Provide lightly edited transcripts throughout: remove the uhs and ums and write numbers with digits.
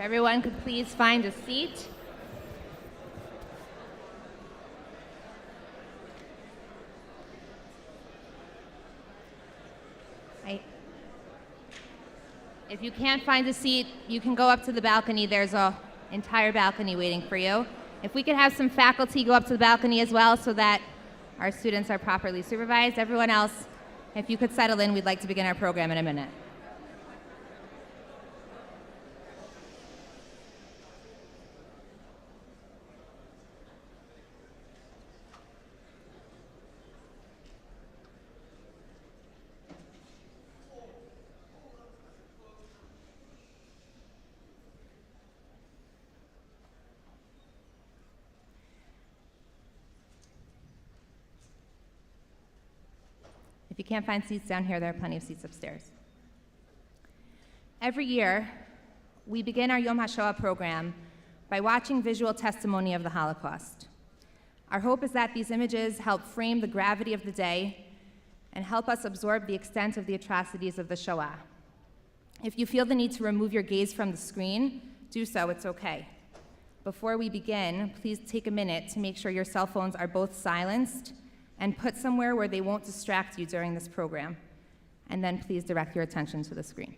Everyone could please find a seat. If you can't find a seat, you can go up to the balcony. There's an entire balcony waiting for you. If we could have some faculty go up to the balcony as well so that our students are properly supervised. Everyone else, if you could settle in, we'd like to begin our program in a minute. If you can't find seats down here, there are plenty of seats upstairs. Every year, we begin our Yom Hashoah program by watching visual testimony of the Holocaust. Our hope is that these images help frame the gravity of the day and help us absorb the extent of the atrocities of the Shoah. If you feel the need to remove your gaze from the screen, do so, it's okay. Before we begin, please take a minute to make sure your cell phones are both silenced and put somewhere where they won't distract you during this program. And then please direct your attention to the screen.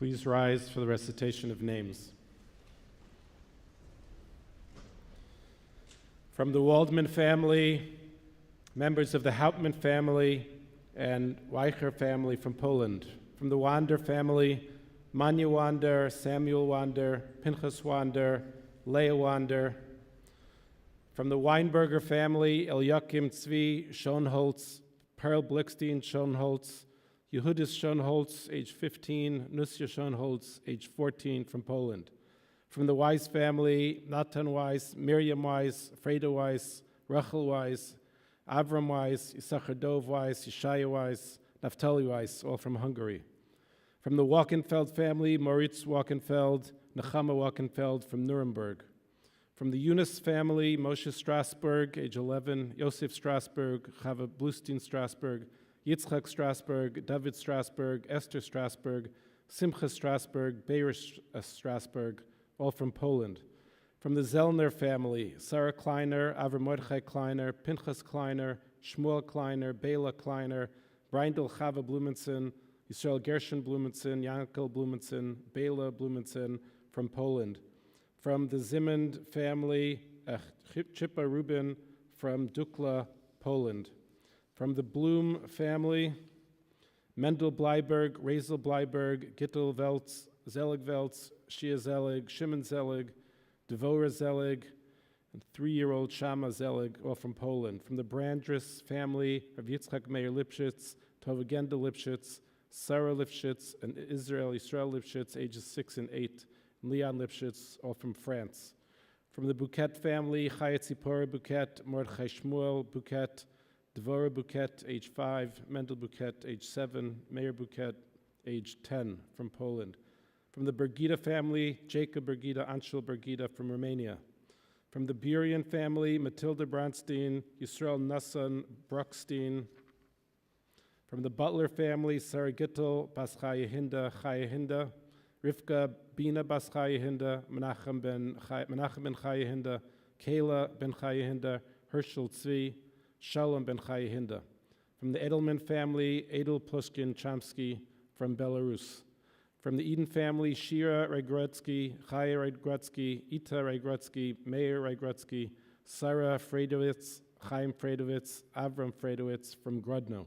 Please rise for the recitation of names. From the Waldman family, members of the Hauptmann family, and Weicher family from Poland. From the Wander family, Manya Wander, Samuel Wander, Pinchas Wander, Leah Wander. From the Weinberger family, Eliakim Tzvi Schoenholz, Pearl Blickstein Schoenholz, Yehudis Schoenholz, age 15, Nusya Schoenholz, age 14, from Poland. From the Weiss family, Natan Weiss, Miriam Weiss, Freda Weiss, Rachel Weiss, Avram Weiss, Yisachar Dov Weiss, Yeshaya Weiss, Naftali Weiss, all from Hungary. From the Walkenfeld family, Moritz Walkenfeld, Nechama Walkenfeld from Nuremberg. From the Yunus family, Moshe Strasberg, age 11, Yosef Strasberg, Chava Blustein Strasberg, Yitzchak Strasberg, David Strasberg, Esther Strasberg, Simcha Strasberg, Beirish Strasberg, all from Poland. From the Zellner family, Sarah Kleiner, Avram Mordechai Kleiner, Pinchas Kleiner, Shmuel Kleiner, Bela Kleiner, Breindl Chava Blumenson, Yisrael Gershon Blumenson, Yankel Blumenson, Bela Blumenson, from Poland. From the Zimond family, Chippa Rubin from Dukla, Poland. From the Blum family, Mendel Bleiberg, Razel Bleiberg, Gittel Veltz, Zelig Veltz, Shia Zelig, Shimon Zelig, Devora Zelig, and 3-year-old Shama Zelig, all from Poland. From the Brandris family of Yitzchak Meir Lipschitz, Tova Genda Lipschitz, Sarah Lipschitz, and Israel Lipschitz, ages 6 and 8, and Leon Lipschitz, all from France. From the Bouquet family, Chaya Tzipora Bouquet, Mordechai Shmuel Bouquet, Devora Bouquet, age 5, Mendel Bouquet, age 7, Meir Bouquet, age 10, from Poland. From the Bergida family, Jacob Bergida, Anshel Bergida from Romania. From the Burian family, Matilda Bronstein, Yisrael Nassan Brockstein. From the Butler family, Sarah Gittel, Bas Chaya Hinda, Rivka Bina Bas Chaya Hinda, Menachem ben Chaya Hinda, Kayla ben Chaya Hinda, Herschel Tzvi, Shalom ben Chaya Hinda. From the Edelman family, Adel Plushkin Chomsky from Belarus. From the Eden family, Shira Regrotsky, Chaya Regrotsky, Ita Regrotsky, Meir Regrotsky, Sarah Fredowitz, Chaim Fredowitz, Avram Fredowitz from Grodno.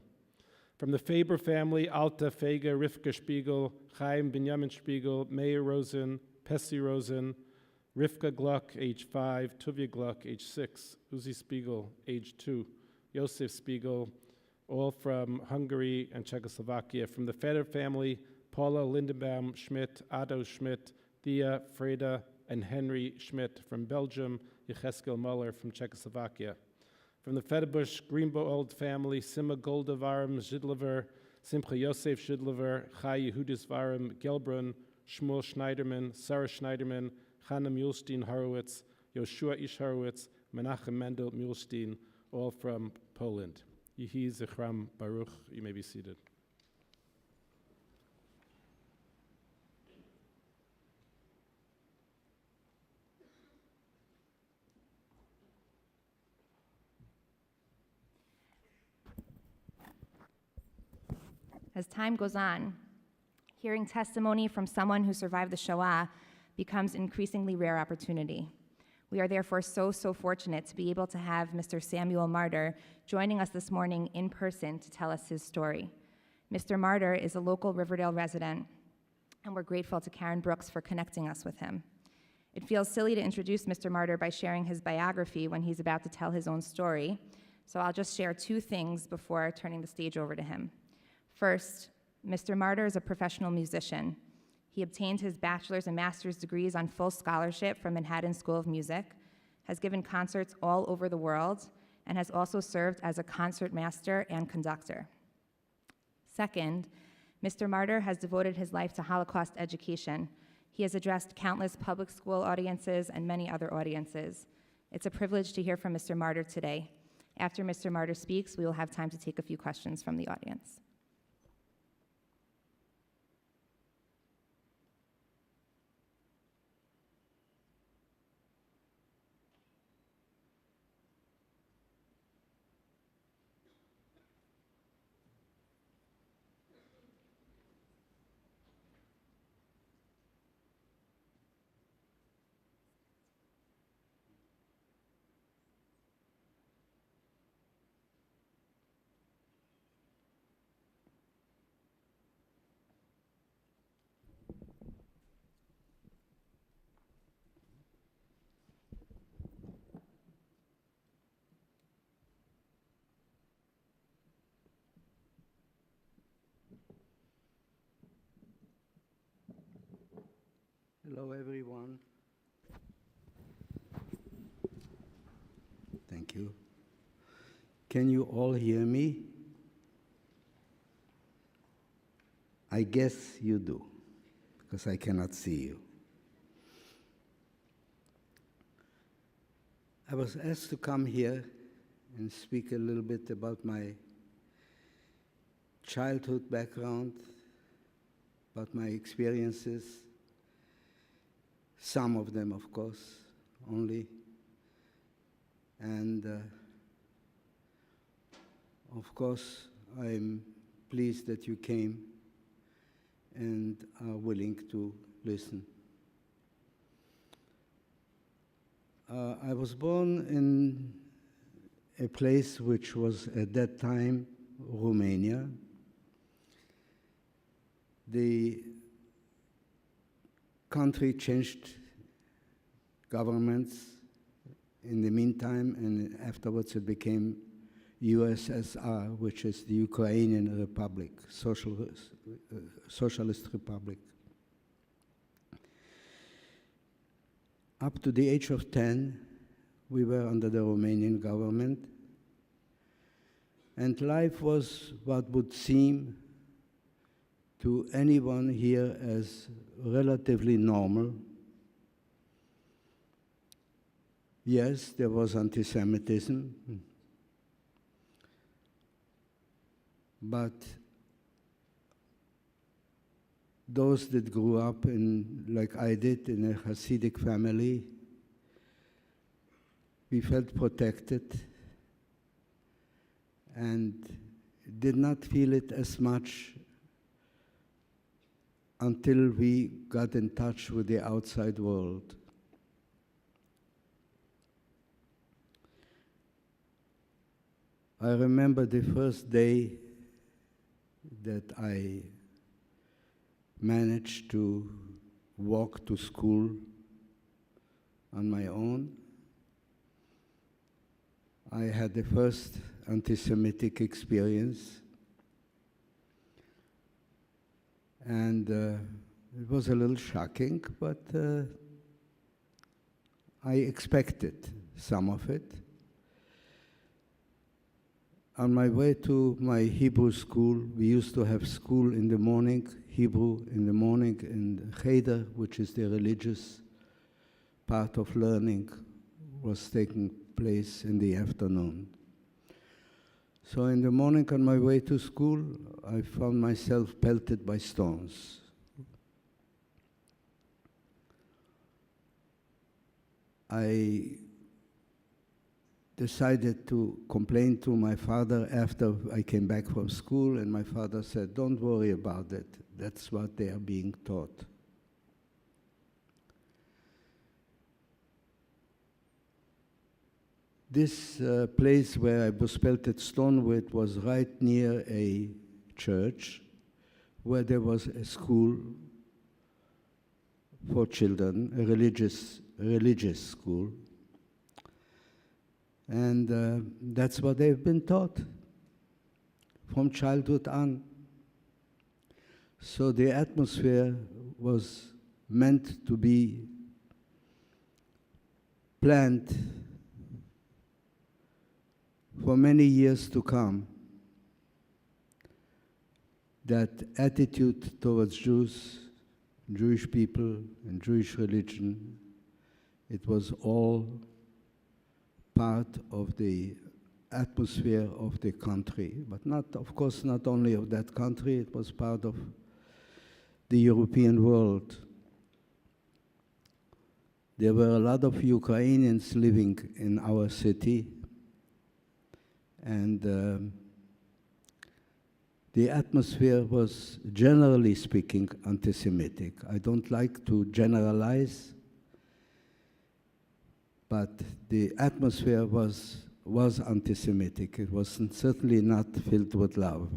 From the Faber family, Alta Fega, Rivka Spiegel, Chaim Binyamin Spiegel, Meir Rosen, Pessi Rosen, Rivka Gluck, age 5, Tuvia Gluck, age 6, Uzi Spiegel, age 2, Yosef Spiegel, all from Hungary and Czechoslovakia. From the Feder family, Paula Lindenbaum Schmidt, Ado Schmidt, Thea Freda, and Henry Schmidt from Belgium, Yecheskel Muller from Czechoslovakia. From the Federbush Greenbold family, Sima Goldavarim Zhidlever, Simcha Yosef Zhidlever, Chai Yehudis Varim Gelbrun, Shmuel Schneiderman, Sarah Schneiderman, Chana Mulstein Horowitz, Yoshua Ish Horowitz, Menachem Mendel Mulstein, all from Poland. Yehi Zichram Baruch. You may be seated. As time goes on, hearing testimony from someone who survived the Shoah becomes an increasingly rare opportunity. We are therefore so fortunate to be able to have Mr. Samuel Martyr joining us this morning in person to tell us his story. Mr. Martyr is a local Riverdale resident, and we're grateful to Karen Brooks for connecting us with him. It feels silly to introduce Mr. Martyr by sharing his biography when he's about to tell his own story, so I'll just share 2 things before turning the stage over to him. First, Mr. Martyr is a professional musician. He obtained his bachelor's and master's degrees on full scholarship from Manhattan School of Music, has given concerts all over the world, and has also served as a concert master and conductor. Second, Mr. Martyr has devoted his life to Holocaust education. He has addressed countless public school audiences and many other audiences. It's a privilege to hear from Mr. Martyr today. After Mr. Martyr speaks, we will have time to take a few questions from the audience. Hello, everyone. Thank you. Can you all hear me? I guess you do, because I cannot see you. I was asked to come here and speak a little bit about my childhood background, about my experiences, some of them, of course, only. And of course, I'm pleased that you came and are willing to listen. I was born in a place which was at that time Romania. The country changed governments in the meantime, and afterwards it became USSR, which is the Ukrainian Republic, Socialist Republic. Up to the age of 10, we were under the Romanian government, and life was what would seem to anyone here as relatively normal. Yes, there was anti-Semitism, but those that grew up in, like I did, in a Hasidic family, we felt protected and did not feel it as much until we got in touch with the outside world. I remember the first day that I managed to walk to school on my own. I had the first anti-Semitic experience, and it was a little shocking, but I expected some of it. On my way to my Hebrew school, we used to have school in the morning, Hebrew in the morning, and Cheder, which is the religious part of learning, was taking place in the afternoon. So in the morning on my way to school, I found myself pelted by stones. I decided to complain to my father after I came back from school, and my father said, "Don't worry about it. That's what they are being taught." This place where I was pelted stone with was right near a church where there was a school for children, a religious school. And that's what they've been taught from childhood on. So the atmosphere was meant to be planned for many years to come. That attitude towards Jews, Jewish people, and Jewish religion, it was all part of the atmosphere of the country, but not, of course, not only of that country, it was part of the European world. There were a lot of Ukrainians living in our city, and the atmosphere was, generally speaking, anti-Semitic. I don't like to generalize, but the atmosphere was anti-Semitic. It was certainly not filled with love.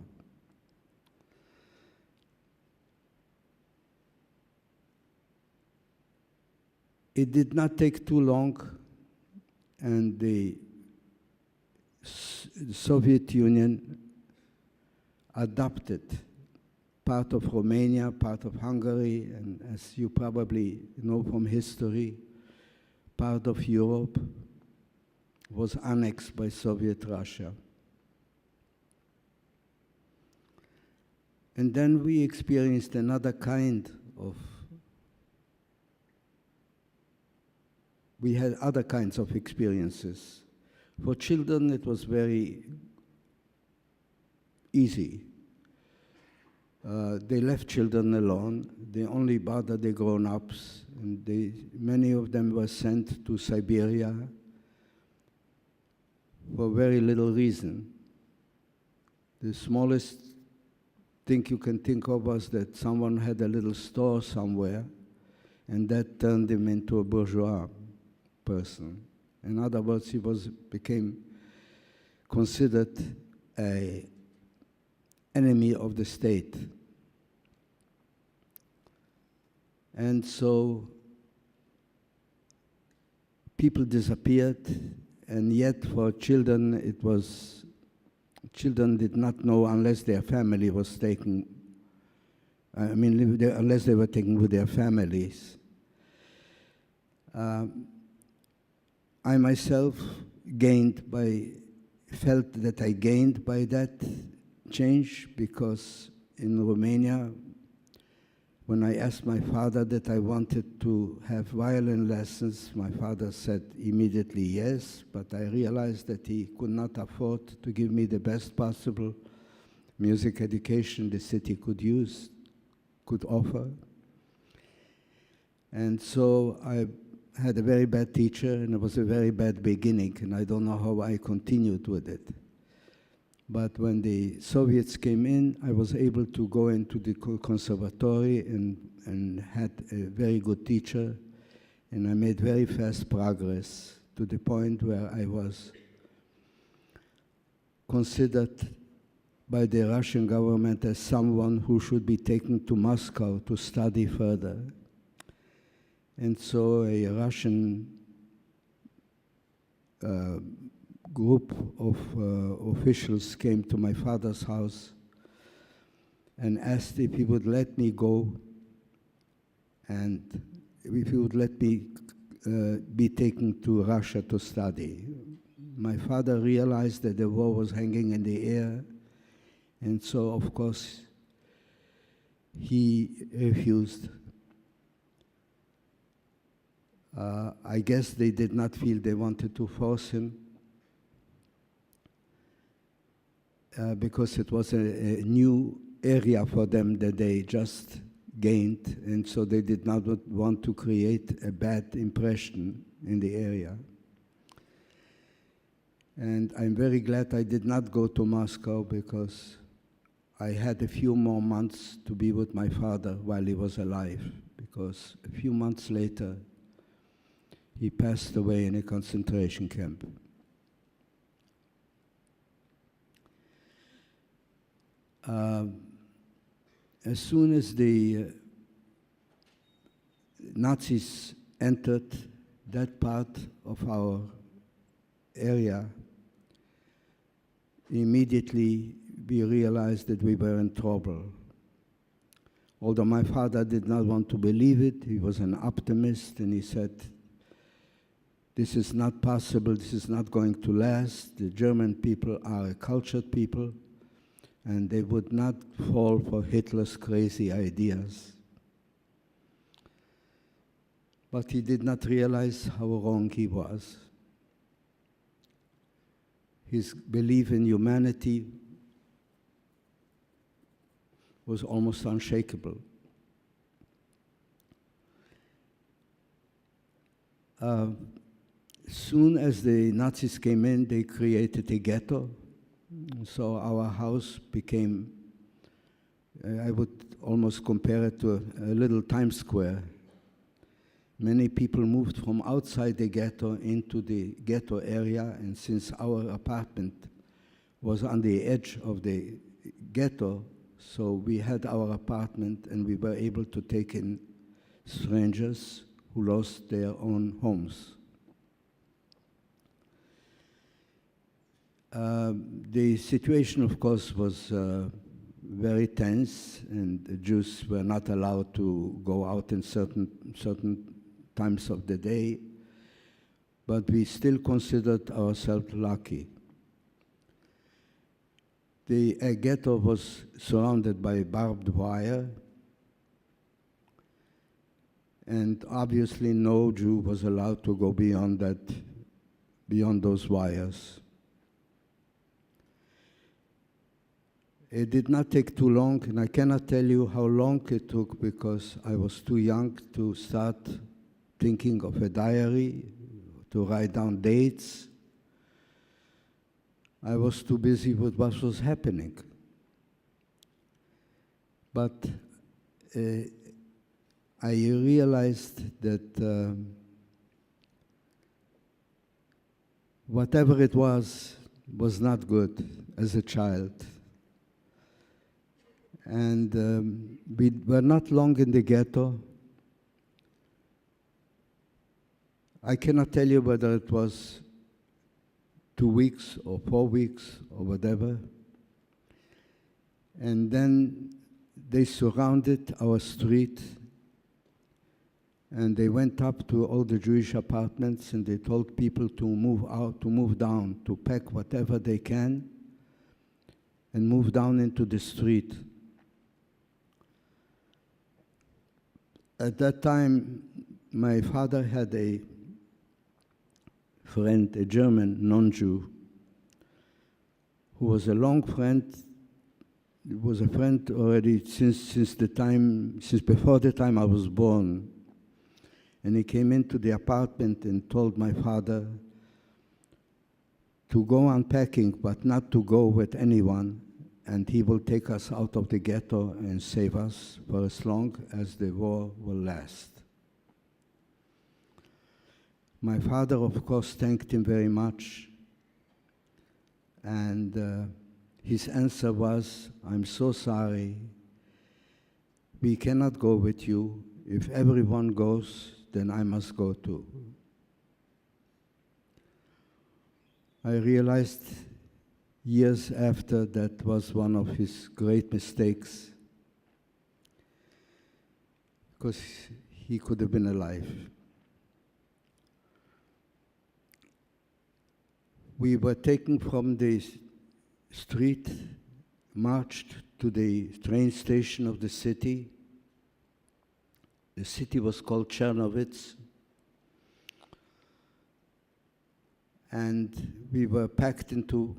It did not take too long, and the Soviet Union adopted part of Romania, part of Hungary, and as you probably know from history, part of Europe was annexed by Soviet Russia. And then we experienced another kind of, we had other kinds of experiences. For children, it was very easy. They left children alone. They only bothered the grown-ups, and many of them were sent to Siberia for very little reason. The smallest thing you can think of was that someone had a little store somewhere, and that turned him into a bourgeois person. In other words, he became considered an enemy of the state. And so people disappeared, and yet for children children did not know unless their family was taken, unless they were taken with their families. I myself felt that I gained by that change, because in Romania, when I asked my father that I wanted to have violin lessons, my father said immediately yes, but I realized that he could not afford to give me the best possible music education the city could offer. And so I had a very bad teacher, and it was a very bad beginning, and I don't know how I continued with it. But when the Soviets came in, I was able to go into the conservatory and had a very good teacher, and I made very fast progress to the point where I was considered by the Russian government as someone who should be taken to Moscow to study further. And so a Russian group of officials came to my father's house and asked if he would let me go and if he would let me be taken to Russia to study. My father realized that the war was hanging in the air, and so, of course, he refused. I guess they did not feel they wanted to force him, because it was a new area for them that they just gained, and so they did not want to create a bad impression in the area. And I'm very glad I did not go to Moscow, because I had a few more months to be with my father while he was alive, because a few months later, he passed away in a concentration camp. As soon as the Nazis entered that part of our area, immediately we realized that we were in trouble. Although my father did not want to believe it, he was an optimist, and he said, this is not possible, this is not going to last. The German people are a cultured people, and they would not fall for Hitler's crazy ideas. But he did not realize how wrong he was. His belief in humanity was almost unshakable. Soon as the Nazis came in, they created a ghetto. So our house became, I would almost compare it to a little Times Square. Many people moved from outside the ghetto into the ghetto area, and since our apartment was on the edge of the ghetto, so we had our apartment and we were able to take in strangers who lost their own homes. The situation, of course, was very tense, and the Jews were not allowed to go out in certain times of the day, but we still considered ourselves lucky. The ghetto was surrounded by barbed wire, and obviously no Jew was allowed to go beyond those wires. It did not take too long, and I cannot tell you how long it took because I was too young to start thinking of a diary, to write down dates. I was too busy with what was happening. But I realized that whatever it was not good as a child. And we were not long in the ghetto. I cannot tell you whether it was 2 weeks or 4 weeks or whatever. And then they surrounded our street, and they went up to all the Jewish apartments, and they told people to move out, to move down, to pack whatever they can and move down into the street. At that time, my father had a friend, a German non-Jew, who was a long friend. He was a friend already since before the time I was born. And he came into the apartment and told my father to go unpacking, but not to go with anyone, and he will take us out of the ghetto and save us for as long as the war will last. My father, of course, thanked him very much, and his answer was, "I'm so sorry, we cannot go with you. If everyone goes, then I must go too." I realized years after that was one of his great mistakes, because he could have been alive. We were taken from the street, marched to the train station of the city. The city was called Chernovitz. And we were packed into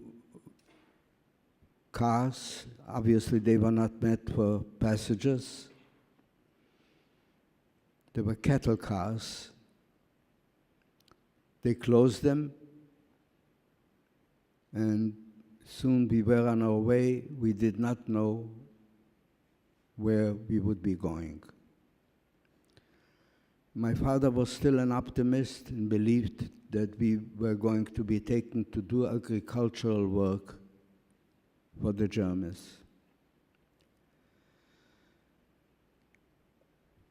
cars. Obviously, they were not meant for passengers. They were cattle cars. They closed them, and soon we were on our way. We did not know where we would be going. My father was still an optimist and believed that we were going to be taken to do agricultural work for the Germans.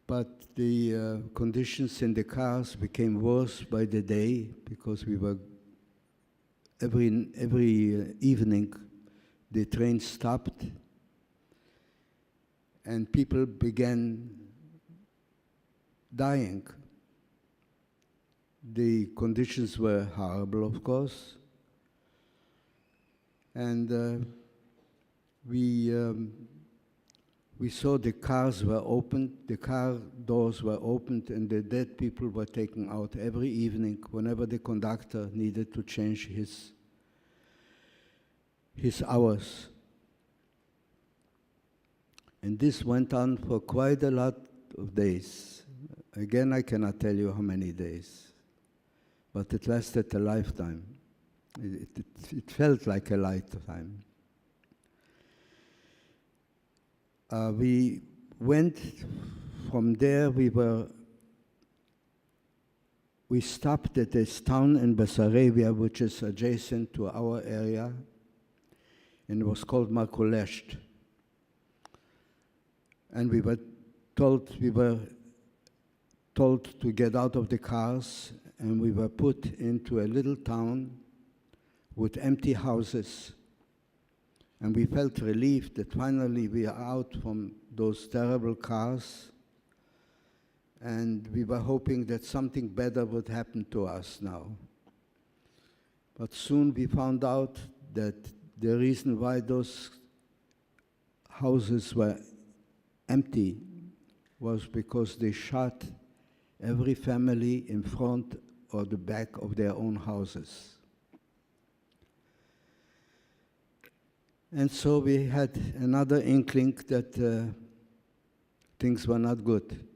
But the conditions in the cars became worse by the day, because we were every evening the train stopped and people began dying. The conditions were horrible, of course, and we saw the cars were opened, the car doors were opened, and the dead people were taken out every evening whenever the conductor needed to change his hours. And this went on for quite a lot of days. Again, I cannot tell you how many days, but it lasted a lifetime. It felt like a lifetime. We went from there, we stopped at this town in Bessarabia, which is adjacent to our area, and it was called Markulesht. And we were told to get out of the cars, and we were put into a little town with empty houses. And we felt relieved that finally we are out from those terrible cars, and we were hoping that something better would happen to us now. But soon we found out that the reason why those houses were empty was because they shot every family in front or the back of their own houses. And so we had another inkling that things were not good.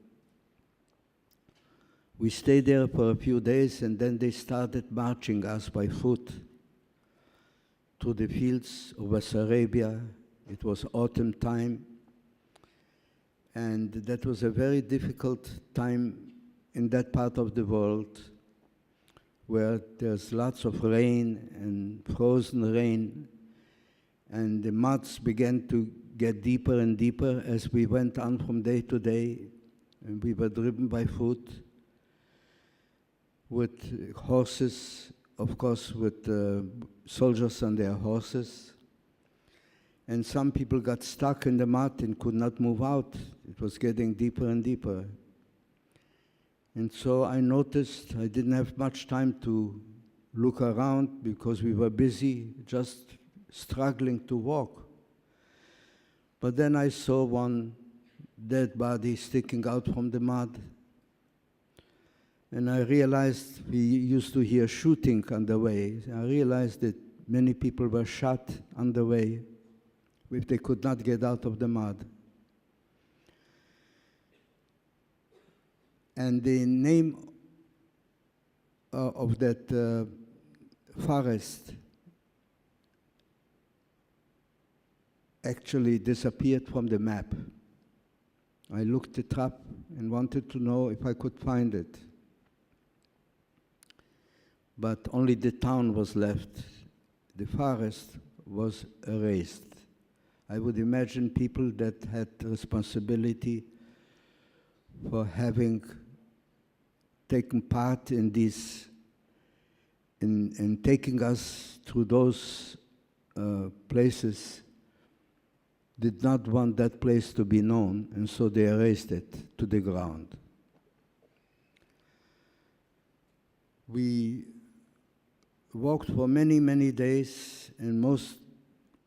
We stayed there for a few days, and then they started marching us by foot to the fields of West Arabia. It was autumn time, and that was a very difficult time in that part of the world where there's lots of rain and frozen rain, and the muds began to get deeper and deeper as we went on from day to day, and we were driven by foot with horses, of course, with soldiers on their horses. And some people got stuck in the mud and could not move out. It was getting deeper and deeper. And so I noticed I didn't have much time to look around because we were busy just struggling to walk. But then I saw one dead body sticking out from the mud. And I realized we used to hear shooting on the way. I realized that many people were shot on the way if they could not get out of the mud. And the name of that forest actually disappeared from the map. I looked it up and wanted to know if I could find it. But only the town was left. The forest was erased. I would imagine people that had responsibility for having taken part in this, in taking us through those places, did not want that place to be known, and so they erased it to the ground. We walked for many, many days, and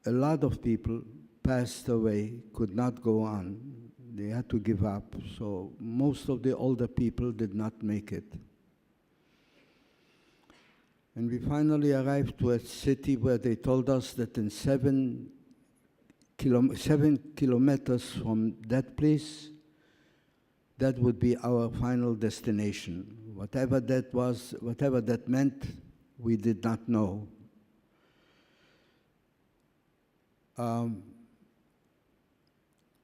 a lot of people passed away, could not go on. They had to give up, so most of the older people did not make it. And we finally arrived to a city where they told us that in 7 kilometers from that place, that would be our final destination. Whatever that was, whatever that meant, we did not know.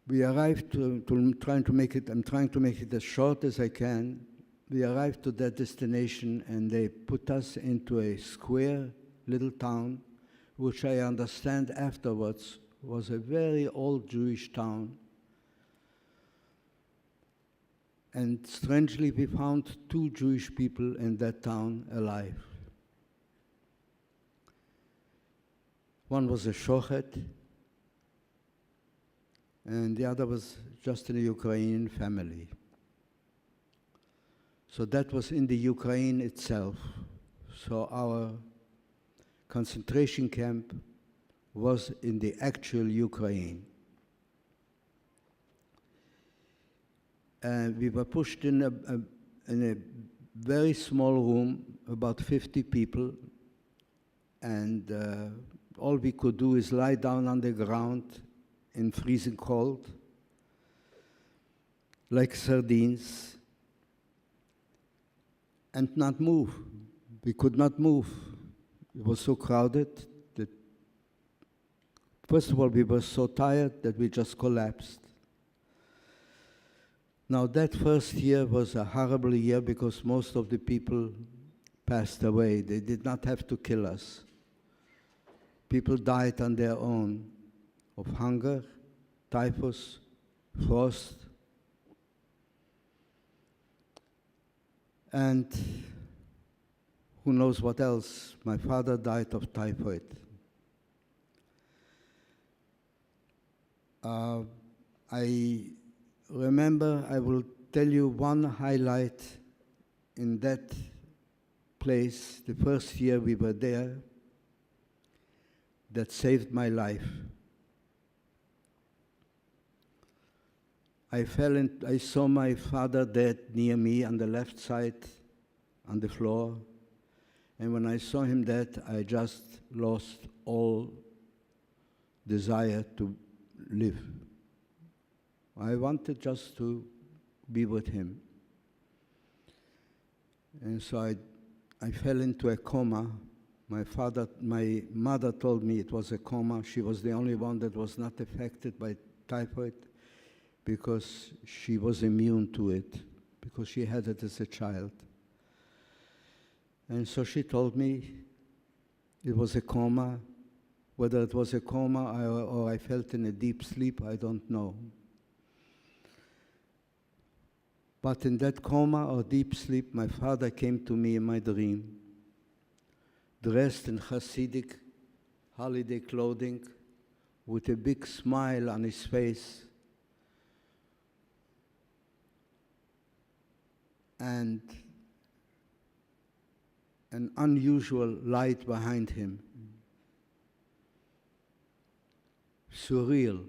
We arrived I'm trying to make it as short as I can. We arrived to that destination, and they put us into a square little town, which I understand afterwards was a very old Jewish town. And strangely, we found 2 Jewish people in that town alive. One was a shochet, and the other was just in a Ukrainian family. So that was in the Ukraine itself. So our concentration camp was in the actual Ukraine. And we were pushed in a very small room, about 50 people, and all we could do is lie down on the ground in freezing cold, like sardines, and not move. We could not move. It was so crowded that, first of all, we were so tired that we just collapsed. Now, that first year was a horrible year because most of the people passed away. They did not have to kill us. People died on their own of hunger, typhus, frost, and who knows what else. My father died of typhoid. I remember, I will tell you one highlight in that place, the first year we were there, that saved my life. I saw my father dead near me on the left side, on the floor, and when I saw him dead, I just lost all desire to live. I wanted just to be with him. And so I fell into a coma. My mother told me it was a coma. She was the only one that was not affected by typhoid because she was immune to it, because she had it as a child. And so she told me it was a coma. Whether it was a coma or I felt in a deep sleep, I don't know. But in that coma or deep sleep, my father came to me in my dream, dressed in Hasidic holiday clothing, with a big smile on his face, and an unusual light behind him. Surreal.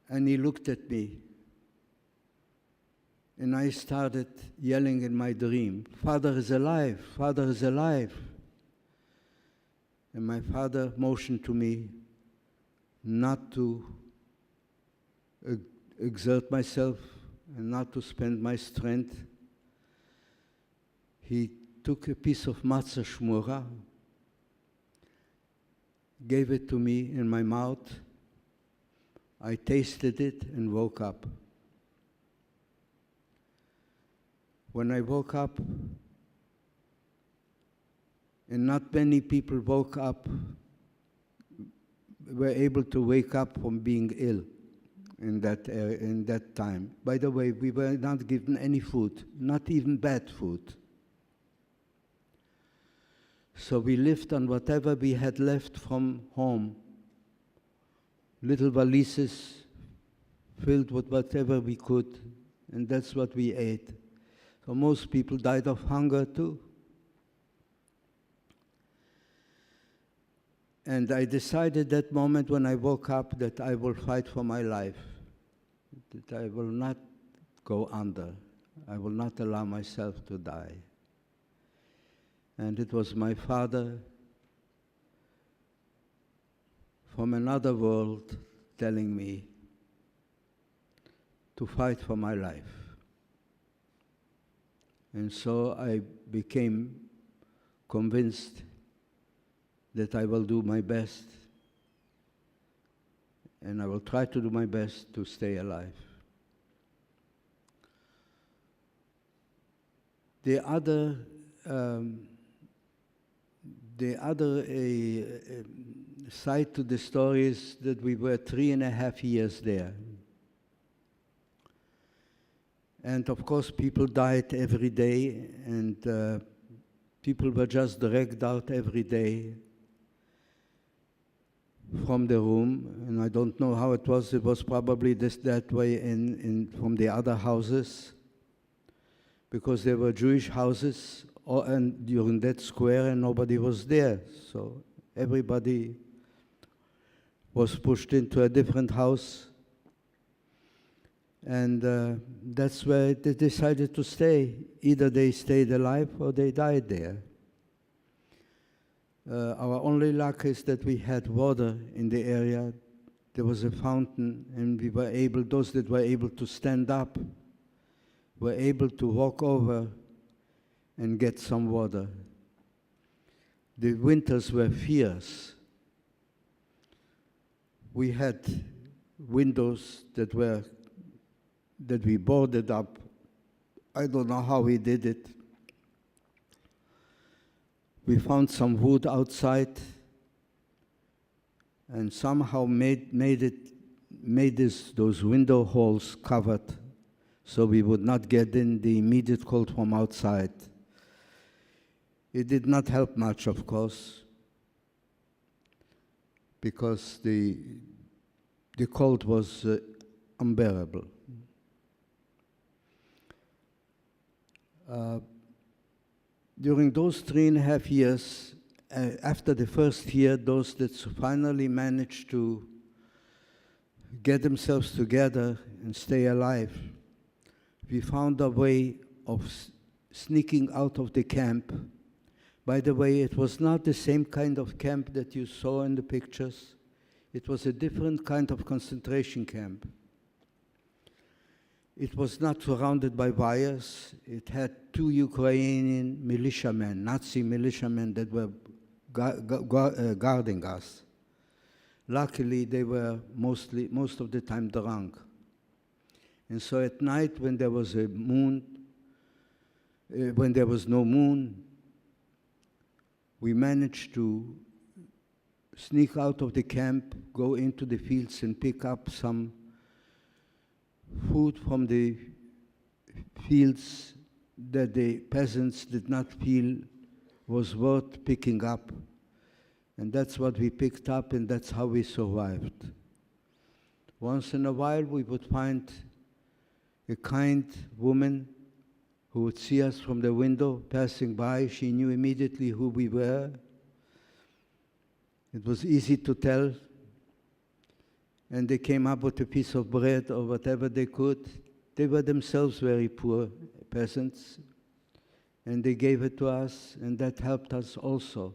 And he looked at me, and I started yelling in my dream, "Father is alive, Father is alive." And my father motioned to me not to exert myself and not to spend my strength. He took a piece of matzah shmura, gave it to me in my mouth. I tasted it and woke up. When I woke up, and not many people woke up, were able to wake up from being ill in that time. By the way, we were not given any food, not even bad food. So we lived on whatever we had left from home. Little valises filled with whatever we could, and that's what we ate. So most people died of hunger too. And I decided that moment when I woke up that I will fight for my life, that I will not go under. I will not allow myself to die. And it was my father from another world telling me to fight for my life. And so I became convinced that I will do my best, and I will try to do my best to stay alive. The other side to the story is that we were 3.5 years there. And of course, people died every day, and people were just dragged out every day from the room. And I don't know how it was. It was probably that way from the other houses, because there were Jewish houses and during that square, and nobody was there. So everybody was pushed into a different house. And that's where they decided to stay. Either they stayed alive or they died there. Our only luck is that we had water in the area. There was a fountain, and we were able, those that were able to stand up, were able to walk over and get some water. The winters were fierce. We had windows that we boarded up. I don't know how we did it. We found some wood outside and somehow made those window holes covered so we would not get in the immediate cold from outside. It did not help much, of course, because the cold was unbearable. During those 3.5 years, after the first year, those that finally managed to get themselves together and stay alive, we found a way of sneaking out of the camp. By the way, it was not the same kind of camp that you saw in the pictures. It was a different kind of concentration camp. It was not surrounded by wires. It had 2 Ukrainian militiamen, Nazi militiamen that were guarding us. Luckily, they were most of the time drunk. And so at night, when there was a moon, when there was no moon, we managed to sneak out of the camp, go into the fields and pick up some food from the fields that the peasants did not feel was worth picking up. And that's what we picked up, and that's how we survived. Once in a while, we would find a kind woman who would see us from the window passing by. She knew immediately who we were. It was easy to tell. And they came up with a piece of bread or whatever they could. They were themselves very poor peasants, and they gave it to us, and that helped us also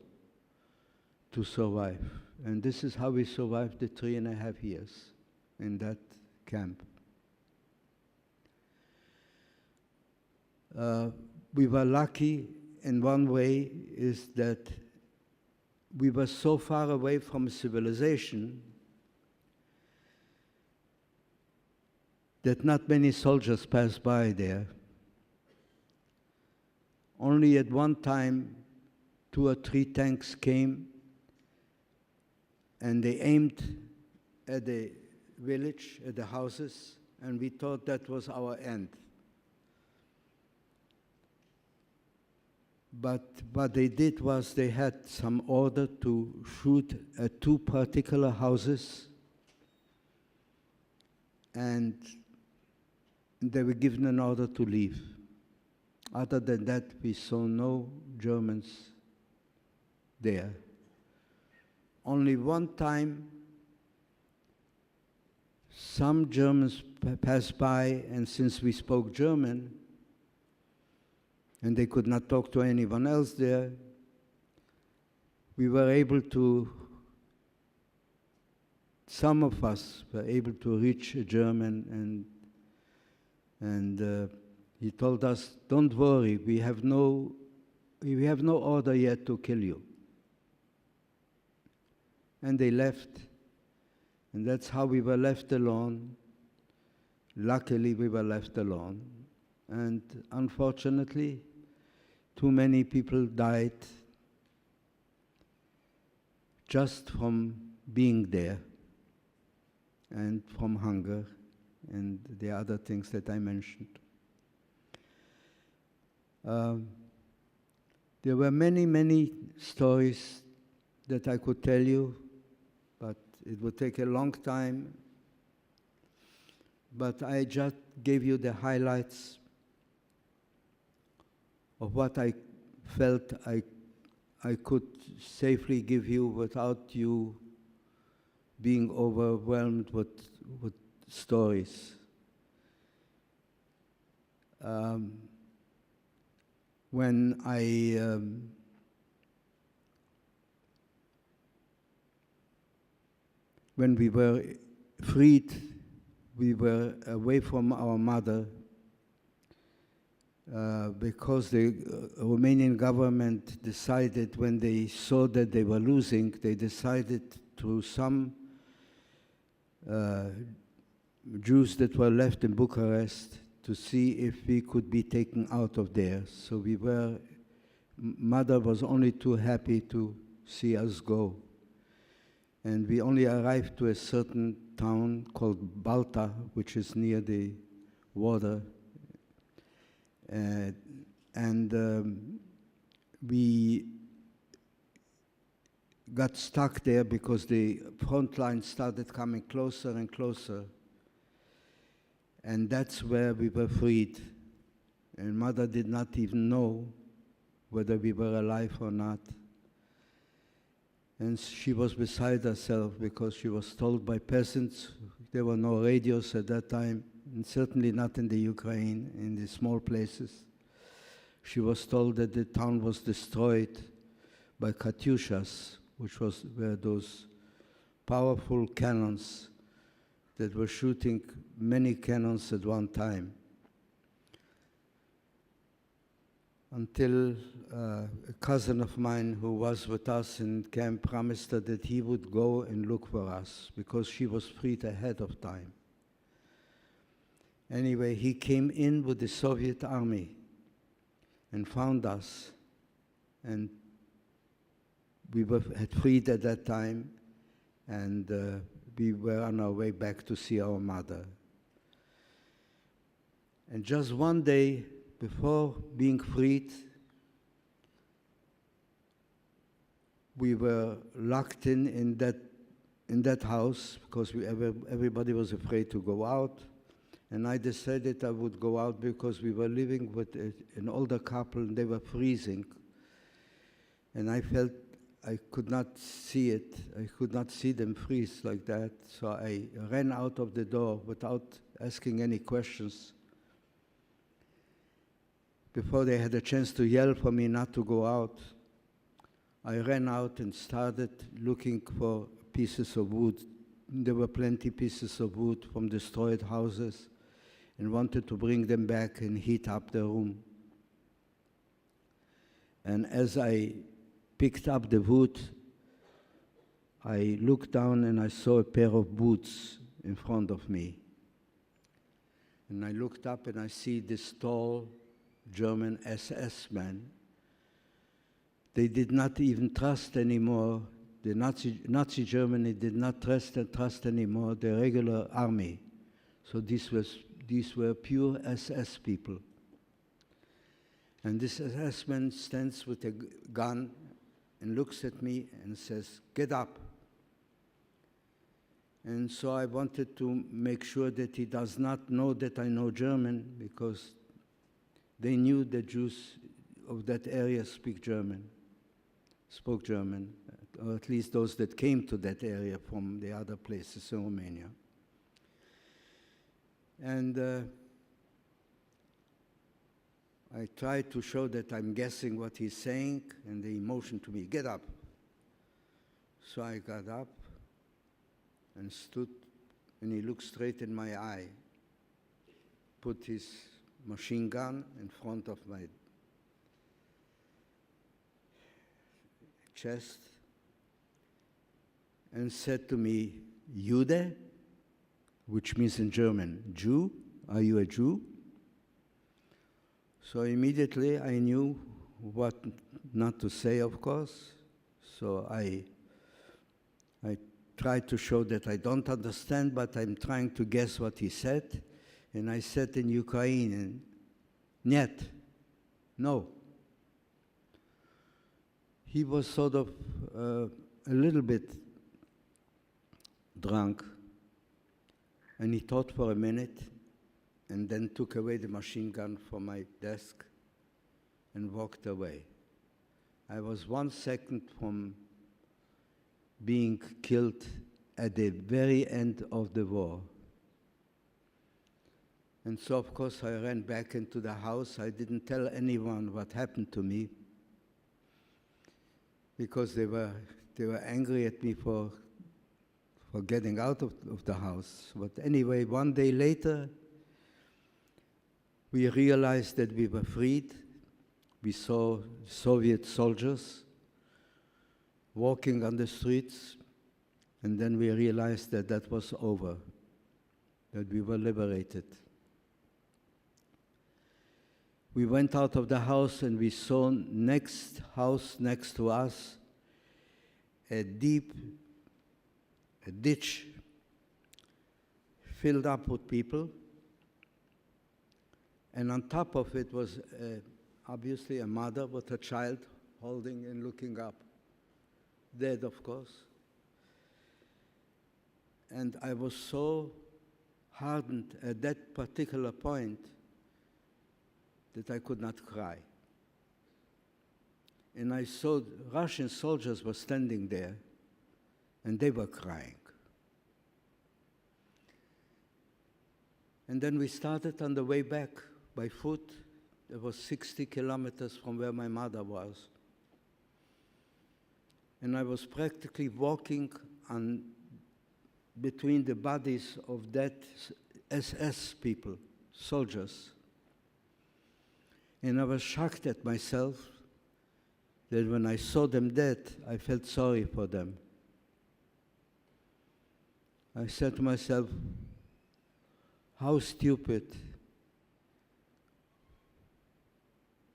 to survive. And this is how we survived the 3.5 years in that camp. We were lucky in one way, is that we were so far away from civilization that not many soldiers passed by there. Only at one time, 2 or 3 tanks came, and they aimed at the village, at the houses, and we thought that was our end. But what they did was they had some order to shoot at 2 particular houses, and they were given an order to leave. Other than that, we saw no Germans there. Only one time, some Germans passed by, and since we spoke German, and they could not talk to anyone else there, we were able to, some of us were able to reach a German, and he told us, "Don't worry, we have no order yet to kill you." And they left, and that's how we were left alone. Luckily, we were left alone. And unfortunately, too many people died just from being there and from hunger and the other things that I mentioned. There were many, many stories that I could tell you, but it would take a long time. But I just gave you the highlights of what I felt I could safely give you without you being overwhelmed with stories. When we were freed, we were away from our mother because the Romanian government decided, when they saw that they were losing, they decided through some Jews that were left in Bucharest to see if we could be taken out of there. So mother was only too happy to see us go. And we only arrived to a certain town called Balta, which is near the water. We got stuck there because the front line started coming closer and closer. And that's where we were freed. And Mother did not even know whether we were alive or not. And she was beside herself because she was told by peasants, there were no radios at that time, and certainly not in the Ukraine, in the small places. She was told that the town was destroyed by Katyushas, which were those powerful cannons that were shooting many cannons at one time. Until a cousin of mine who was with us in camp promised her that he would go and look for us because she was freed ahead of time. Anyway, he came in with the Soviet army and found us, and we had freed at that time, and we were on our way back to see our mother. And just one day before being freed, we were locked in that house because everybody was afraid to go out. And I decided I would go out because we were living with an older couple and they were freezing. And I felt I could not see it. I could not see them freeze like that. So I ran out of the door without asking any questions. Before they had a chance to yell for me not to go out, I ran out and started looking for pieces of wood. There were plenty pieces of wood from destroyed houses, and wanted to bring them back and heat up the room. And as I picked up the wood, I looked down and I saw a pair of boots in front of me. And I looked up and I see this tall German SS man. They did not even trust anymore. The Nazi Germany did not trust anymore the regular army. So these were pure SS people. And this SS man stands with a gun and looks at me and says, "Get up." And so I wanted to make sure that he does not know that I know German, because they knew the Jews of that area spoke German, or at least those that came to that area from the other places in Romania. And I tried to show that I'm guessing what he's saying, and he motioned to me, "Get up." So I got up and stood, and he looked straight in my eye, put his machine gun in front of my chest, and said to me, "Jude," which means in German, Jew, are you a Jew? So immediately I knew what not to say, of course. So I tried to show that I don't understand, but I'm trying to guess what he said. And I said in Ukrainian, "Нет," no. He was sort of a little bit drunk, and he thought for a minute, and then took away the machine gun from my desk and walked away. I was 1 second from being killed at the very end of the war. And so, of course, I ran back into the house. I didn't tell anyone what happened to me, because they were angry at me for getting out of the house. But anyway, one day later, we realized that we were freed. We saw Soviet soldiers walking on the streets, and then we realized that that was over, that we were liberated. We went out of the house and we saw next house next to us a ditch filled up with people, and on top of it was obviously a mother with a child holding and looking up. dead, of course. And I was so hardened at that particular point that I could not cry. And I saw Russian soldiers were standing there, and they were crying. And then we started on the way back by foot. It was 60 kilometers from where my mother was. And I was practically walking on between the bodies of dead SS people, soldiers. And I was shocked at myself that when I saw them dead, I felt sorry for them. I said to myself, how stupid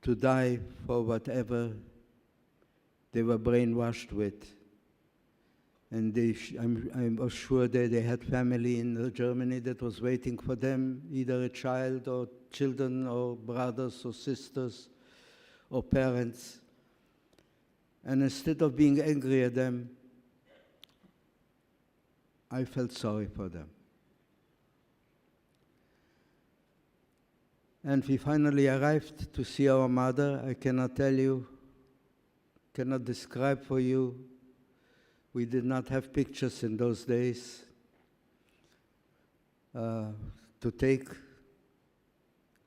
to die for whatever they were brainwashed with. And I was sure that they had family in Germany that was waiting for them, either a child or children or brothers or sisters or parents. And instead of being angry at them, I felt sorry for them. And we finally arrived to see our mother. I cannot tell you, cannot describe for you. We did not have pictures in those days to take.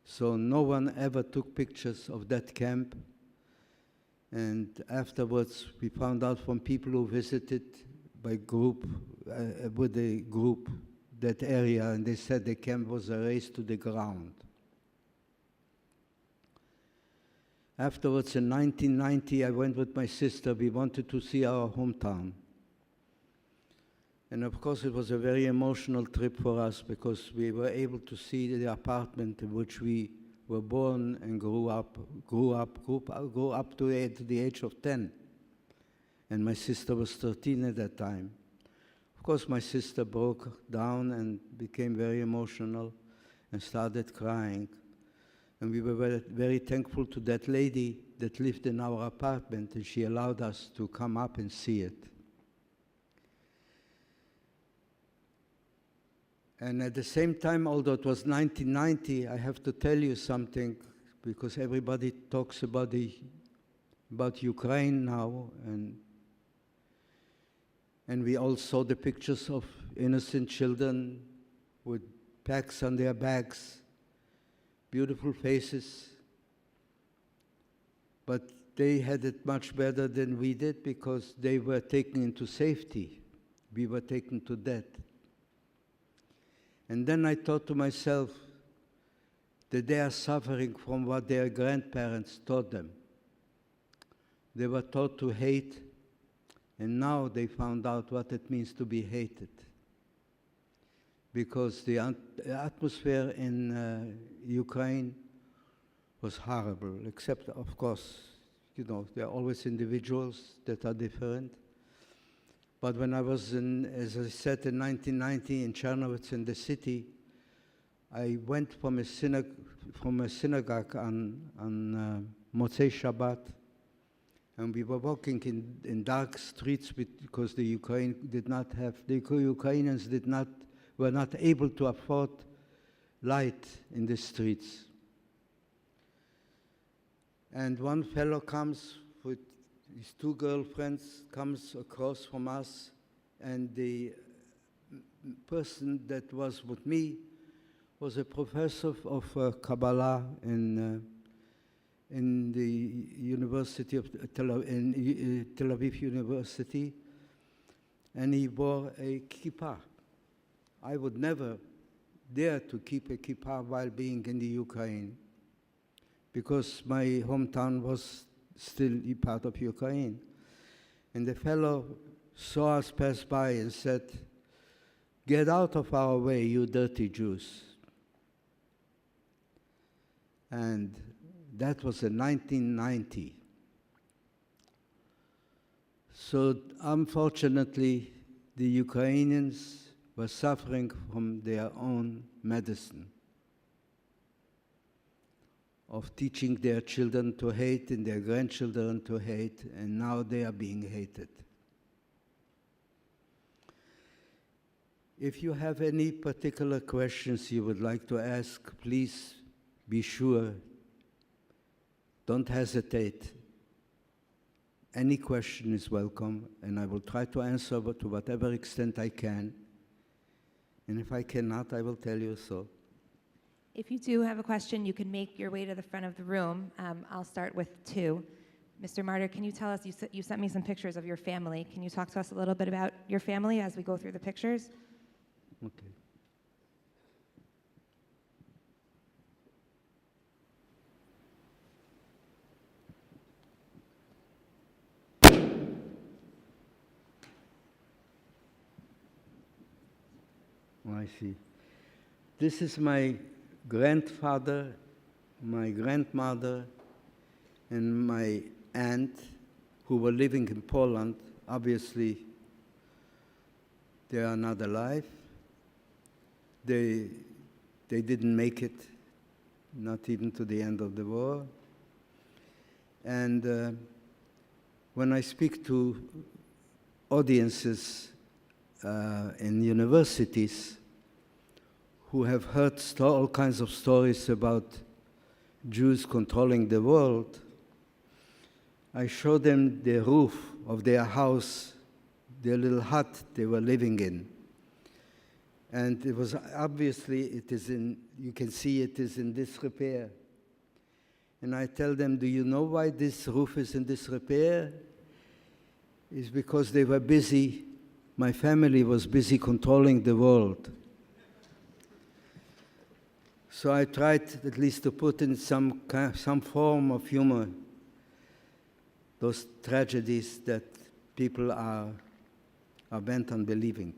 So no one ever took pictures of that camp. And afterwards, we found out from people who visited by group, with a group, that area, and they said the camp was razed to the ground. Afterwards, in 1990, I went with my sister. We wanted to see our hometown. And of course, it was a very emotional trip for us because we were able to see the apartment in which we were born and grew up to the age of 10. And my sister was 13 at that time. Of course, my sister broke down and became very emotional and started crying. And we were very, very thankful to that lady that lived in our apartment, and she allowed us to come up and see it. And at the same time, although it was 1990, I have to tell you something, because everybody talks about Ukraine now, and we all saw the pictures of innocent children with packs on their backs, beautiful faces. But they had it much better than we did because they were taken into safety. We were taken to death. And then I thought to myself that they are suffering from what their grandparents taught them. They were taught to hate, and now they found out what it means to be hated. Because the atmosphere in Ukraine was horrible, except, of course, there are always individuals that are different. But when I was as I said, in 1990 in Chernowitz in the city, I went from a synagogue on Motzei Shabbat, and we were walking in dark streets because the Ukrainians were not able to afford light in the streets. And one fellow comes with his two girlfriends, comes across from us, and the person that was with me was a professor of Kabbalah in the University of Tel Aviv University, and he wore a kippah. I would never dare to keep a kippah while being in the Ukraine, because my hometown was still a part of Ukraine. And the fellow saw us pass by and said, "Get out of our way, you dirty Jews." And that was in 1990. So unfortunately, the Ukrainians were suffering from their own medicine of teaching their children to hate and their grandchildren to hate, and now they are being hated. If you have any particular questions you would like to ask, please be sure. Don't hesitate. Any question is welcome, and I will try to answer to whatever extent I can. And if I cannot, I will tell you so. If you do have a question, you can make your way to the front of the room. I'll start with two. Mr. Martyr, can you tell us, you sent me some pictures of your family. Can you talk to us a little bit about your family as we go through the pictures? Okay. I see. This is my grandfather, my grandmother, and my aunt who were living in Poland. Obviously, they are not alive. They didn't make it, not even to the end of the war. And when I speak to audiences in universities who have heard all kinds of stories about Jews controlling the world, I show them the roof of their house, their little hut they were living in. And it was obviously, you can see it is in disrepair. And I tell them, do you know why this roof is in disrepair? It's because they were busy, my family was busy controlling the world. So I tried at least to put in some form of humor those tragedies that people are bent on believing.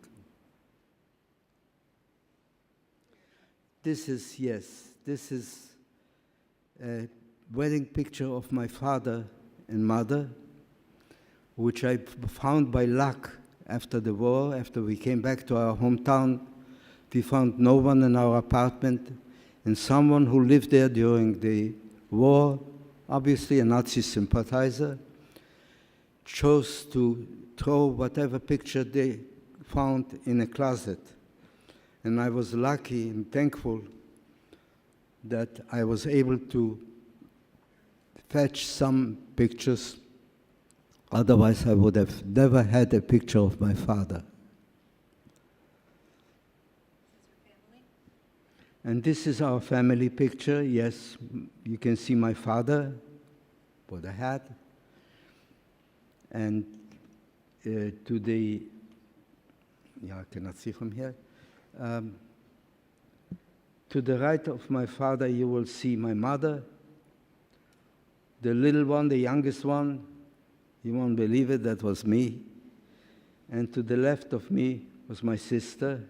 This is a wedding picture of my father and mother, which I found by luck after the war. After we came back to our hometown, we found no one in our apartment, and someone who lived there during the war, obviously a Nazi sympathizer, chose to throw whatever picture they found in a closet. And I was lucky and thankful that I was able to fetch some pictures. Otherwise, I would have never had a picture of my father. And this is our family picture. Yes, you can see my father with a hat. And I cannot see from here. To the right of my father, you will see my mother. The little one, the youngest one, you won't believe it, that was me. And to the left of me was my sister.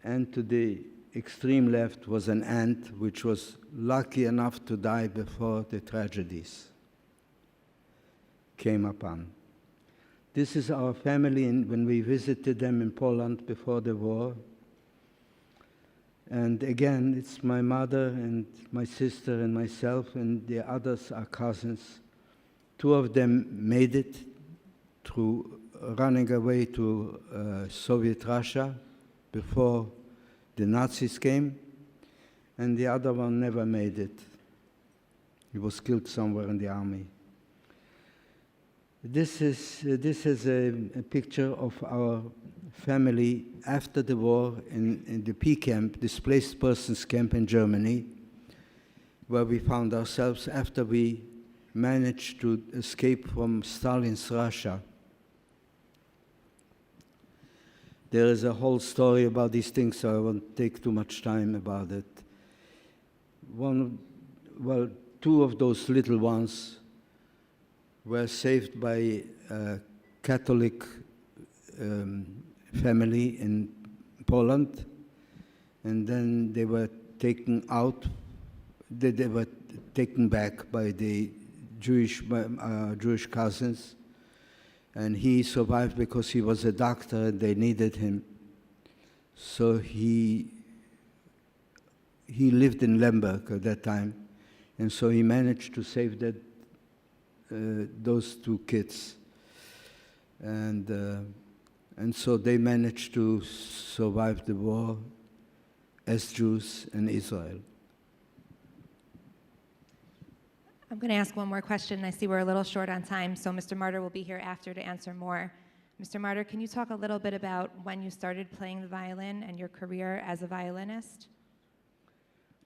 And to the extreme left was an aunt, which was lucky enough to die before the tragedies came upon. This is our family when we visited them in Poland before the war. And again, it's my mother and my sister and myself, and the others are cousins. Two of them made it through running away to Soviet Russia before the Nazis came, and the other one never made it. He was killed somewhere in the army. This is a picture of our family after the war in the P camp, displaced persons camp in Germany, where we found ourselves after we managed to escape from Stalin's Russia. There is a whole story about these things, so I won't take too much time about it. Two of those little ones were saved by a Catholic family in Poland, and then they were taken out. They were taken back by the Jewish cousins, and he survived because he was a doctor and they needed him. So he lived in Lemberg at that time, and so he managed to save those two kids. And And so they managed to survive the war as Jews in Israel. I'm going to ask one more question. I see we're a little short on time, so Mr. Martyr will be here after to answer more. Mr. Martyr, can you talk a little bit about when you started playing the violin and your career as a violinist?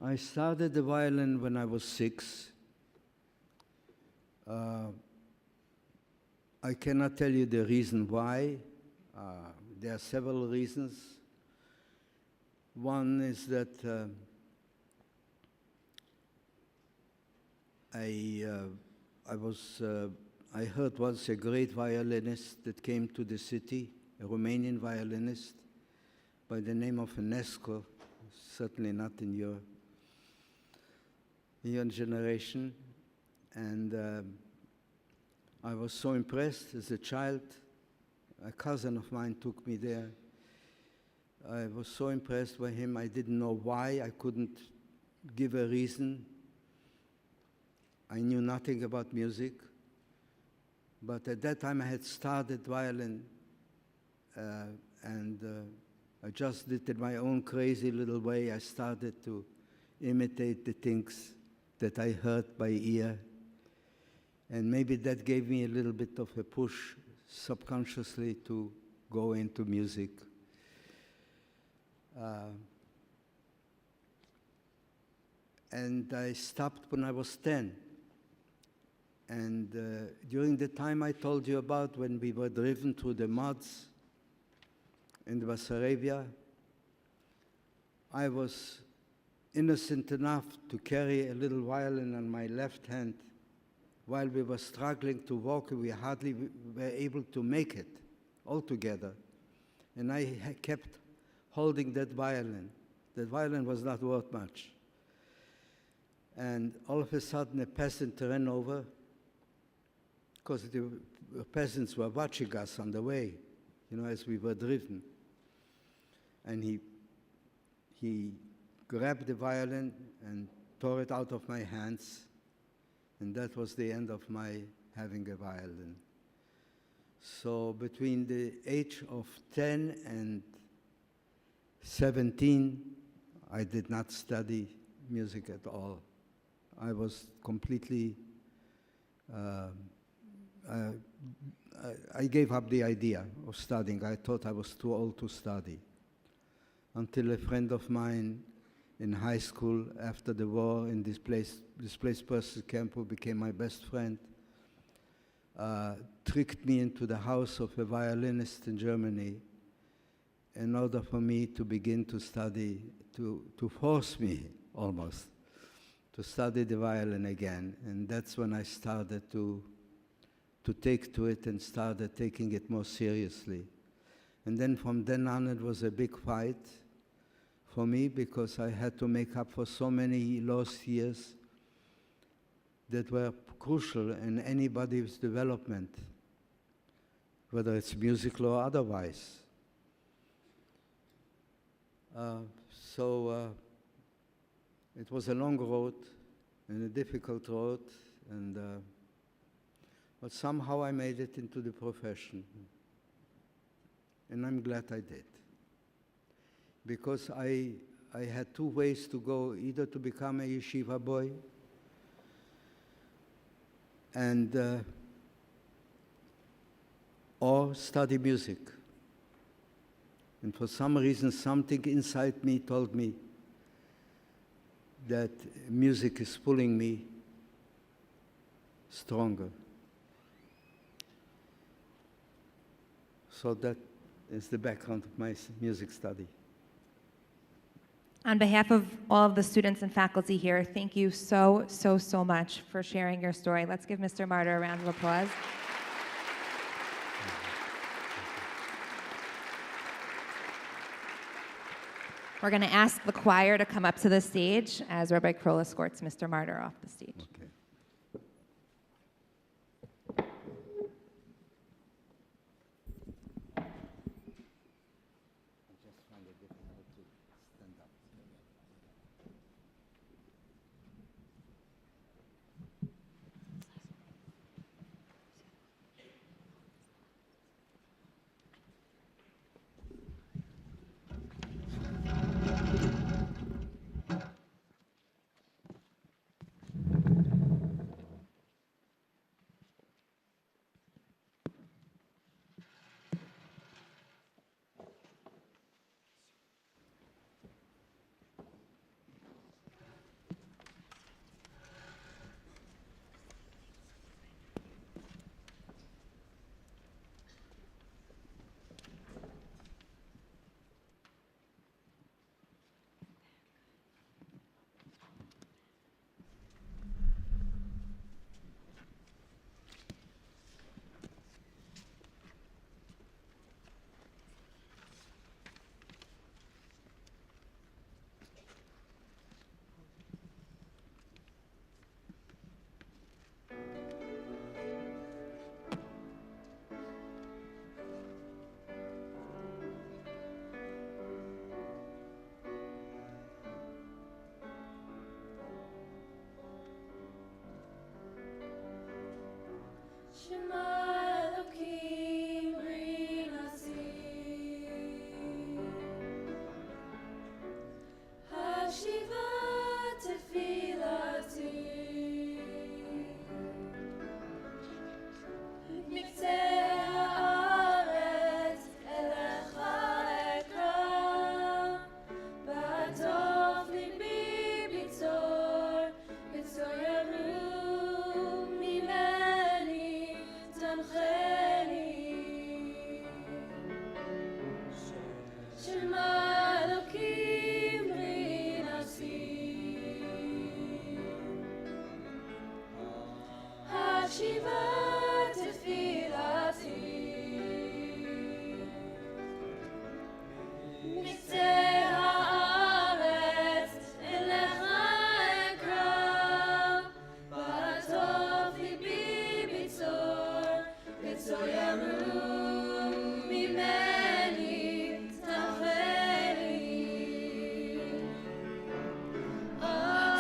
I started the violin when I was 6. I cannot tell you the reason why. There are several reasons. One is that I heard once a great violinist that came to the city, a Romanian violinist by the name of Enescu, certainly not in your generation. And I was so impressed as a child. A cousin of mine took me there. I was so impressed by him. I didn't know why. I couldn't give a reason. I knew nothing about music. But at that time I had started violin, and I just did it my own crazy little way. I started to imitate the things that I heard by ear. And maybe that gave me a little bit of a push subconsciously to go into music. And I stopped when I was 10. And during the time I told you about, when we were driven through the muds in Bessarabia, I was innocent enough to carry a little violin on my left hand. While we were struggling to walk, we hardly were able to make it altogether. And I kept holding that violin. That violin was not worth much. And all of a sudden, a peasant ran over, because the peasants were watching us on the way, as we were driven. And he grabbed the violin and tore it out of my hands. And that was the end of my having a violin. So between the age of 10 and 17, I did not study music at all. I was completely, I gave up the idea of studying. I thought I was too old to study. Until a friend of mine in high school, after the war, in this displaced persons camp, who became my best friend, tricked me into the house of a violinist in Germany in order for me to begin to study, to force me almost to study the violin again. And that's when I started to take to it and started taking it more seriously. And then from then on, it was a big fight for me, because I had to make up for so many lost years that were crucial in anybody's development, whether it's musical or otherwise. It was a long road and a difficult road, but somehow I made it into the profession. And I'm glad I did. Because I had two ways to go: either to become a yeshiva boy or study music. And for some reason, something inside me told me that music is pulling me stronger. So that is the background of my music study. On behalf of all of the students and faculty here, thank you so much for sharing your story. Let's give Mr. Martyr a round of applause. We're going to ask the choir to come up to the stage as Rabbi Kroll escorts Mr. Martyr off the stage. Okay.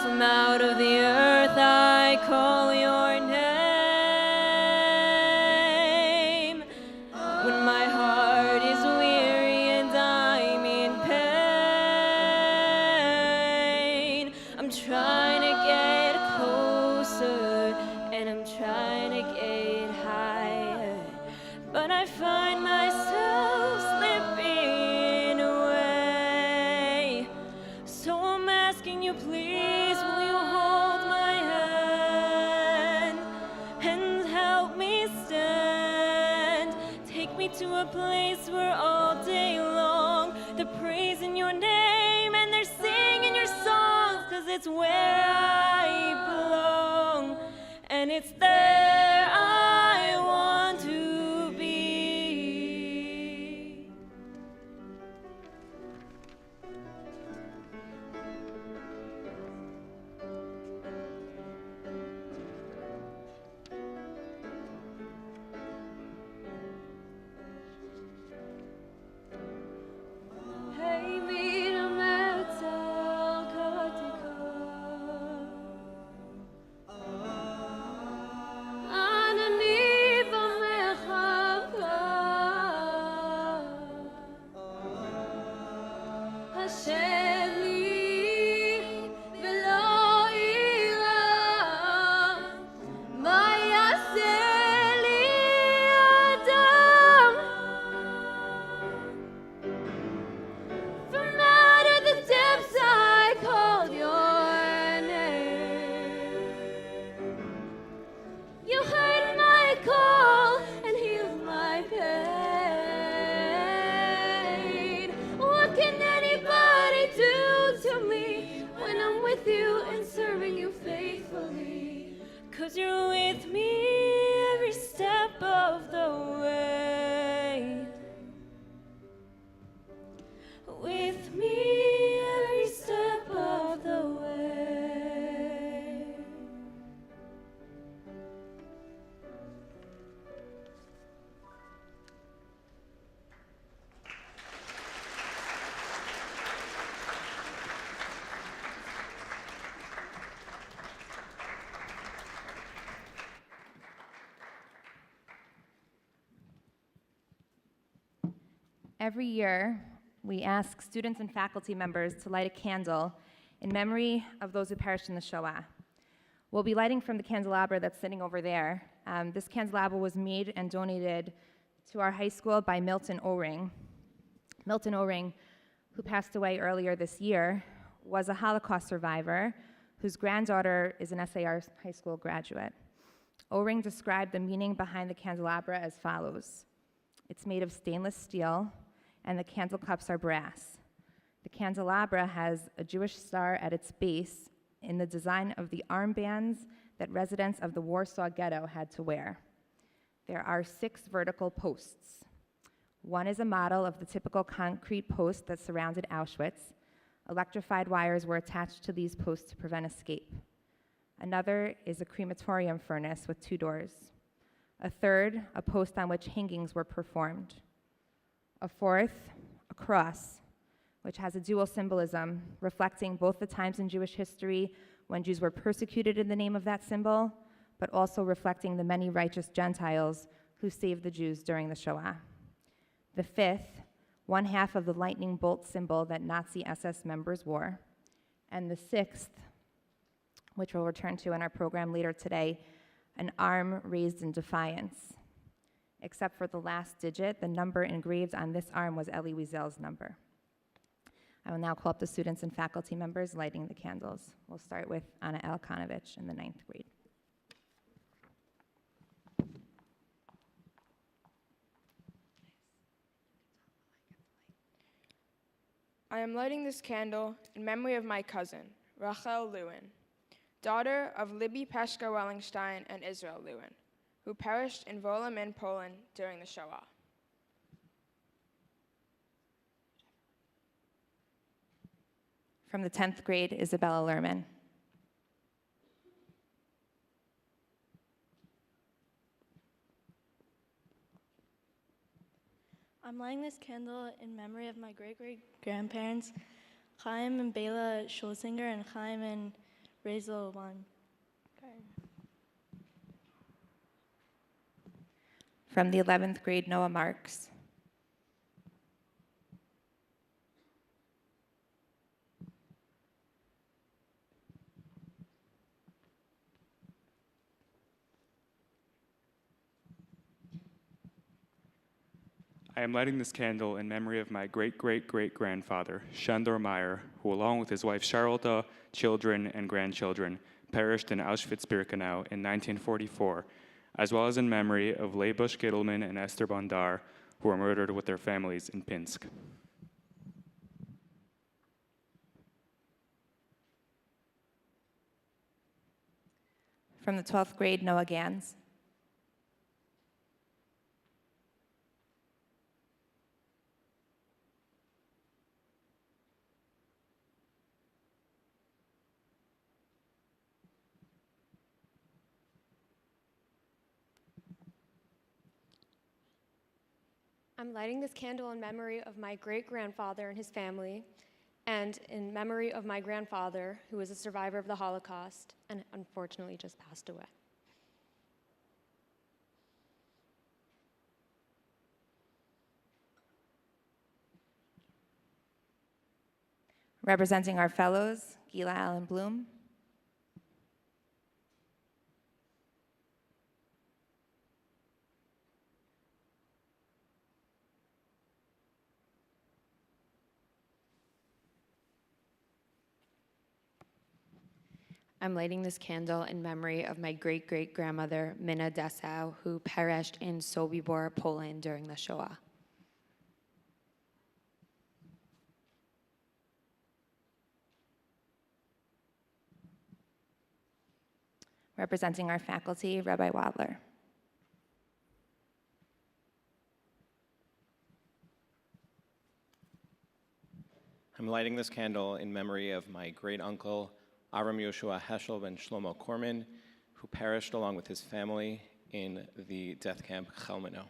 From out of the earth I call your name. When my heart is weary and I'm in pain, I'm trying to get closer and I'm trying to get higher, but I find myself slipping away. So I'm asking you, please, will you hold my hand and help me stand? Take me to a place where all day long they're praising your name and they're singing your songs, 'cause it's where I belong, and it's there I want to be. Hey, mira metal katika, anani b'mechava, Hashem li v'lo ira, ma yaseh li Adam. From out of the depths I called your name. You heard my call and healed my pain. What can anybody do to me when I'm with you and serving you faithfully? 'Cause you're with me every step of the way. With me every step of the way. Every year, we ask students and faculty members to light a candle in memory of those who perished in the Shoah. We'll be lighting from the candelabra that's sitting over there. This candelabra was made and donated to our high school by Milton O-Ring. Milton O-Ring, who passed away earlier this year, was a Holocaust survivor whose granddaughter is an SAR high school graduate. O-Ring described the meaning behind the candelabra as follows. It's made of stainless steel, and the candle cups are brass. The candelabra has a Jewish star at its base in the design of the armbands that residents of the Warsaw Ghetto had to wear. There are 6 vertical posts. One is a model of the typical concrete post that surrounded Auschwitz. Electrified wires were attached to these posts to prevent escape. Another is a crematorium furnace with 2 doors. A third, a post on which hangings were performed. A fourth, a cross, which has a dual symbolism, reflecting both the times in Jewish history when Jews were persecuted in the name of that symbol, but also reflecting the many righteous Gentiles who saved the Jews during the Shoah. The fifth, one half of the lightning bolt symbol that Nazi SS members wore. And the sixth, which we'll return to in our program later today, an arm raised in defiance. Except for the last digit, the number engraved on this arm was Elie Wiesel's number. I will now call up the students and faculty members lighting the candles. We'll start with Anna Elkanovich in the 9th grade. I am lighting this candle in memory of my cousin, Rachel Lewin, daughter of Libby Peshka Wellenstein and Israel Lewin, who perished in Wola, Poland during the Shoah. From the 10th grade, Isabella Lerman. I'm lighting this candle in memory of my great-great-grandparents, Chaim and Bela Schlesinger and Chaim and Razel Wan. From the 11th grade, Noah Marks. I am lighting this candle in memory of my great-great-great-grandfather, Shandor Meyer, who along with his wife Charlotte, children, and grandchildren, perished in Auschwitz-Birkenau in 1944, as well as in memory of Leibush Gittleman and Esther Bondar, who were murdered with their families in Pinsk. From the 12th grade, Noah Gans. I'm lighting this candle in memory of my great-grandfather and his family, and in memory of my grandfather, who was a survivor of the Holocaust and unfortunately just passed away. Representing our fellows, Gila Allen Bloom. I'm lighting this candle in memory of my great-great-grandmother, Minna Dessau, who perished in Sobibor, Poland during the Shoah. Representing our faculty, Rabbi Wadler. I'm lighting this candle in memory of my great-uncle, Avram Yoshua Heschel ben Shlomo Korman, who perished along with his family in the death camp Chelmeno.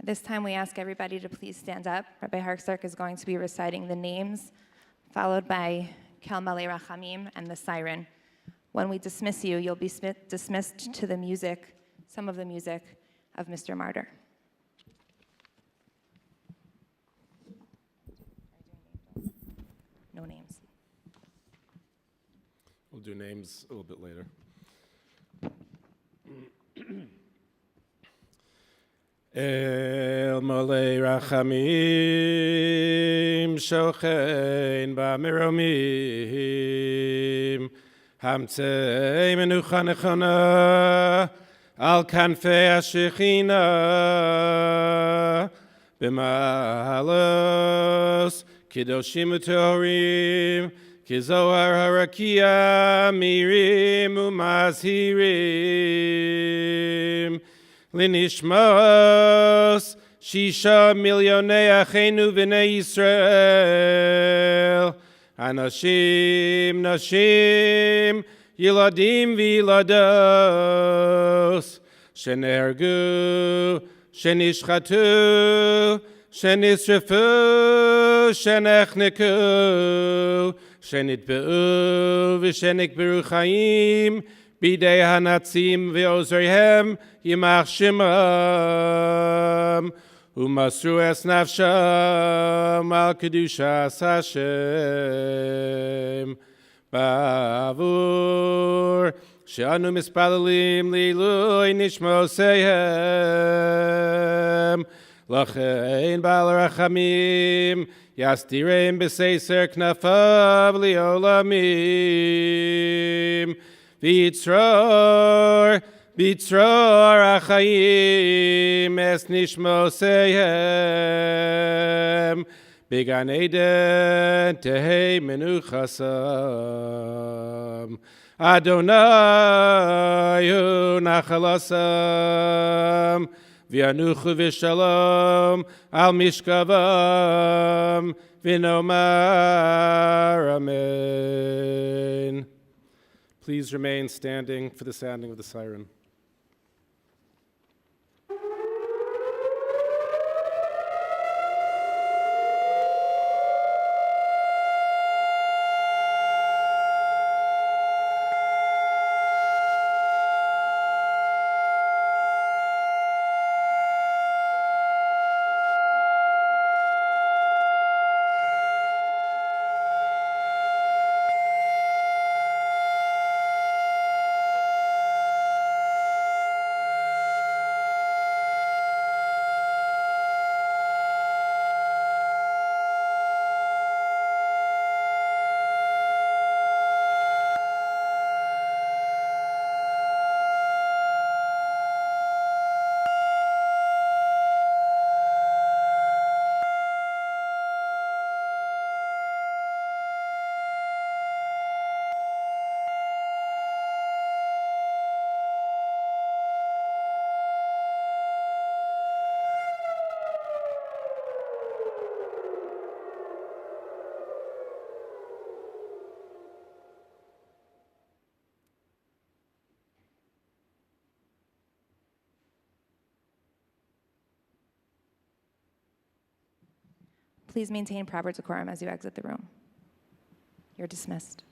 At this time, we ask everybody to please stand up. Rabbi Harkzark is going to be reciting the names, followed by Kel Malei Rachamim and the siren. When we dismiss you, you'll be dismissed to the music, some of the music of Mr. Martyr. No names. We'll do names a little bit later. El Molei Rachamim Shochein B'Meromim Hamtzei Menucha Nechona Al Kanfei HaShechina B'Mahalos Kedoshim U'Torim Kizohar Harakia Mirim U'Mazhirim Linishmos Shisha Milyonei Achenu V'nei Yisrael Anashim Nashim Yiladim V'Yilados Shenergu Shenishchatu שנשרפו, שנחנקו, שנטבעו ושנקברו חיים בידי הנאצים ועוזריהם יימח שמם, ומסרו את נפשם על קדושת השם. בעבור שאנו מתפללים לעילוי נשמותיהם, לכן בעל הרחמים יסתירם בסתר כנפיו לעולמים, ויצרור החיים את נשמותיהם, בגן עדן תהא מנוחתם. אדוני הוא נחלתם, וינוחו בשלום על משכבם, ונאמר amen. Please remain standing for the sounding of the siren. Please maintain proper decorum as you exit the room. You're dismissed.